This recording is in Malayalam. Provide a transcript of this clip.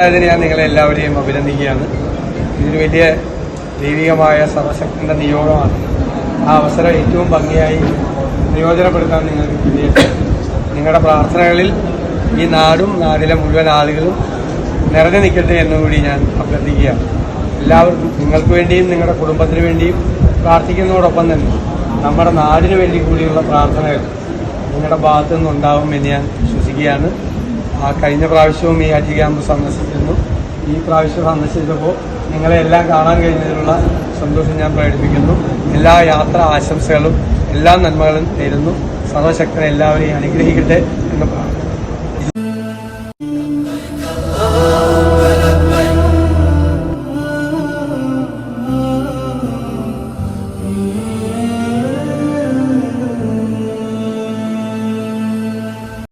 അതിന് ഞാൻ നിങ്ങളെ എല്ലാവരെയും അഭിനന്ദിക്കുകയാണ്. ഇതൊരു വലിയ ദൈവികമായ സർവശക്തന്റെ നിയോഗമാണ്. ആ അവസരം ഏറ്റവും ഭംഗിയായി പ്രയോജനപ്പെടുത്താൻ നിങ്ങൾക്ക് കഴിയട്ടെ. നിങ്ങളുടെ പ്രാർത്ഥനകളിൽ ഈ നാടും നാടിലെ മുഴുവൻ ആളുകളും നിറഞ്ഞു നിൽക്കട്ടെ എന്നുകൂടി ഞാൻ അഭ്യർത്ഥിക്കുകയാണ്. എല്ലാവർക്കും നിങ്ങൾക്ക് വേണ്ടിയും നിങ്ങളുടെ കുടുംബത്തിന് വേണ്ടിയും പ്രാർത്ഥിക്കുന്നതോടൊപ്പം തന്നെ നമ്മുടെ നാടിനു വേണ്ടി കൂടിയുള്ള പ്രാർത്ഥനകൾ നിങ്ങളുടെ ഭാഗത്തു നിന്നുണ്ടാവും എന്ന് ഞാൻ വിശ്വസിക്കുകയാണ്. കഴിഞ്ഞ പ്രാവശ്യവും ഈ ഹജ്ജ് ക്യാമ്പ് സന്ദർശിച്ചിരുന്നു. ഈ പ്രാവശ്യം സന്ദർശിച്ചപ്പോൾ നിങ്ങളെ എല്ലാം കാണാൻ കഴിഞ്ഞതിലുള്ള സന്തോഷം ഞാൻ പ്രകടിപ്പിക്കുന്നു. എല്ലാ യാത്രാ ആശംസകളും എല്ലാ നന്മകളും നേരുന്നു. സർവശക്തനെ എല്ലാവരെയും അനുഗ്രഹിക്കട്ടെ എന്ന് പ്രാർത്ഥിക്കുന്നു.